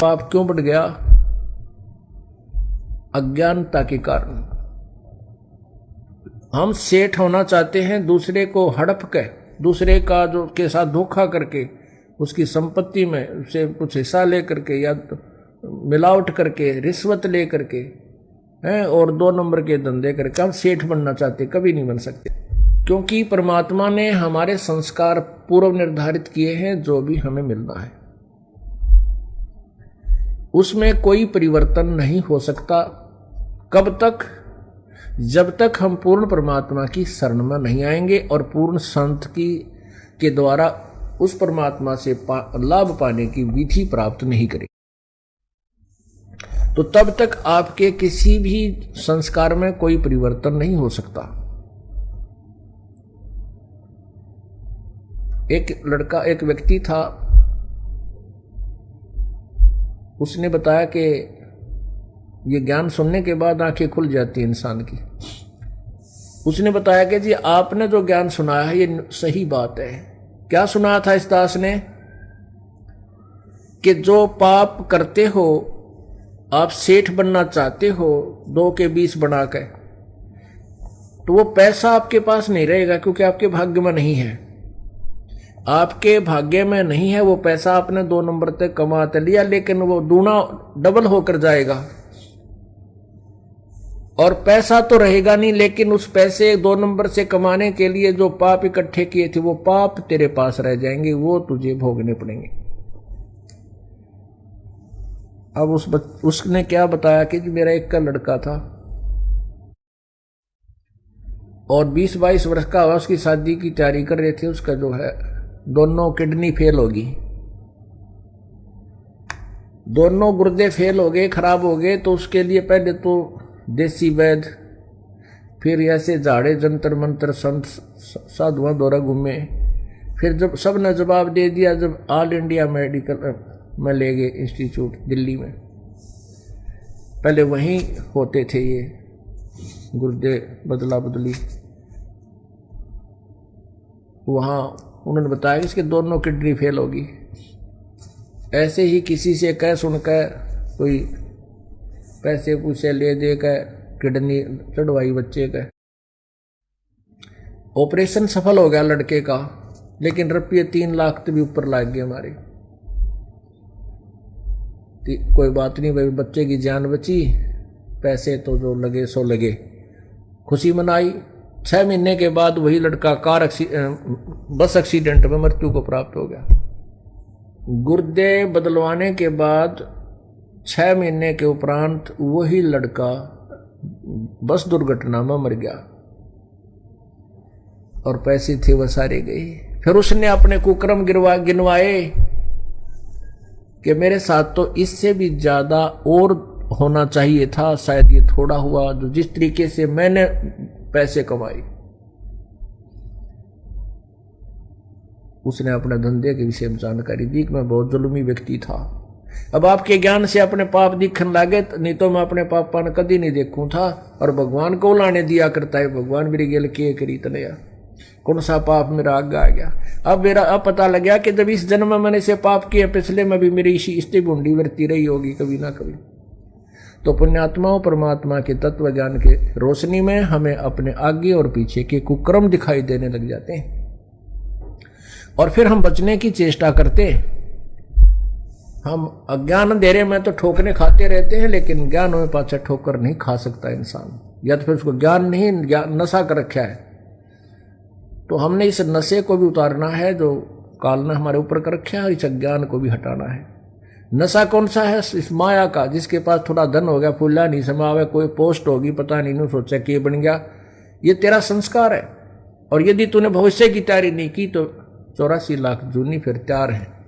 पाप क्यों बढ़ गया? अज्ञानता के कारण। हम सेठ होना चाहते हैं, दूसरे को हड़प के, दूसरे का जो के साथ धोखा करके, उसकी संपत्ति में उसे कुछ हिस्सा ले करके या मिलावट करके, रिश्वत ले करके हैं, और 2 नंबर के धंधे करके हम सेठ बनना चाहते, कभी नहीं बन सकते। क्योंकि परमात्मा ने हमारे संस्कार पूर्व निर्धारित किए हैं, जो भी हमें मिलना है उसमें कोई परिवर्तन नहीं हो सकता। कब तक? जब तक हम पूर्ण परमात्मा की शरण में नहीं आएंगे और पूर्ण संत के द्वारा उस परमात्मा से लाभ पाने की विधि प्राप्त नहीं करेंगे, तो तब तक आपके किसी भी संस्कार में कोई परिवर्तन नहीं हो सकता। एक व्यक्ति था, उसने बताया कि ये ज्ञान सुनने के बाद आंखें खुल जाती इंसान की। उसने बताया कि जी आपने जो ज्ञान सुनाया है ये सही बात है। क्या सुनाया था इस दास ने? कि जो पाप करते हो, आप सेठ बनना चाहते हो 2 के 20 बना के, तो वो पैसा आपके पास नहीं रहेगा, क्योंकि आपके भाग्य में नहीं है। आपके भाग्य में नहीं है वो पैसा, आपने 2 नंबर तक कमा तो लिया, लेकिन वो दूना डबल होकर जाएगा। और पैसा तो रहेगा नहीं, लेकिन उस पैसे 2 नंबर से कमाने के लिए जो पाप इकट्ठे किए थे वो पाप तेरे पास रह जाएंगे, वो तुझे भोगने पड़ेंगे। अब उसने क्या बताया कि मेरा एक का लड़का था और 20-22 वर्ष का हुआ, उसकी शादी की तैयारी कर रहे थे, उसका जो है दोनों किडनी फेल होगी, दोनों गुर्दे फेल हो गए, खराब हो गए। तो उसके लिए पहले तो देसी वैद्य, फिर ऐसे झाड़े जंतर मंतर संत साधुआं द्वारा घूमे, फिर जब सब ने जवाब दे दिया, जब ऑल इंडिया मेडिकल में ले गए इंस्टीट्यूट दिल्ली में, पहले वहीं होते थे ये गुर्दे बदला बदली, वहाँ उन्होंने बताया कि इसके दोनों किडनी फेल होगी। ऐसे ही किसी से कह सुनकर कोई पैसे पूछे ले दे कर किडनी चढ़वाई बच्चे का, ऑपरेशन सफल हो गया लड़के का, लेकिन रुपये 3 लाख तो भी ऊपर लग गए हमारे। कोई बात नहीं भाई, बच्चे की जान बची, पैसे तो जो लगे सो लगे, खुशी मनाई। 6 महीने के बाद वही लड़का बस एक्सीडेंट में मृत्यु को प्राप्त हो गया। गुर्दे बदलवाने के बाद 6 महीने के उपरांत वही लड़का बस दुर्घटना में मर गया और पैसे थे वह सारे गए। फिर उसने अपने कुकर्म गिनवाए कि मेरे साथ तो इससे भी ज्यादा और होना चाहिए था, शायद ये थोड़ा हुआ जो जिस तरीके से मैंने पैसे कमाए। उसने अपने धंधे के विषय में जानकारी दी कि मैं बहुत जुल्मी व्यक्ति था। अब आपके ज्ञान से अपने पाप दिखने लगे, नहीं तो मैं अपने पापा ने कभी नहीं देखूं था, और भगवान को लाने दिया करता है, भगवान मेरी गेल के करी तनया, कौन सा पाप मेरा आगे आ गया। अब पता लग गया कि जब इस जन्म में मैंने से पाप किए, पिछले में भी मेरी इसी बूंदी वरती रही होगी कभी ना कभी। तो पुण्यात्माओं, परमात्मा के तत्व ज्ञान के रोशनी में हमें अपने आगे और पीछे के कुकर्म दिखाई देने लग जाते हैं, और फिर हम बचने की चेष्टा करते। हम अज्ञान अंधेरे में तो ठोकरे खाते रहते हैं, लेकिन ज्ञान में पाछा ठोकर नहीं खा सकता इंसान, या तो फिर उसको ज्ञान नहीं, नशा कर रखा है। तो हमने इस नशे को भी उतारना है जो काल ने हमारे ऊपर कर रखा है, और इस अज्ञान को भी हटाना है। नशा कौन सा है? इस माया का, जिसके पास थोड़ा धन हो गया, फूला नहीं समावे, कोई पोस्ट होगी, पता नहीं सोचा कि बन गया, ये तेरा संस्कार है। और यदि तूने भविष्य की तैयारी नहीं की तो 84 लाख जूनी फिर तैयार है।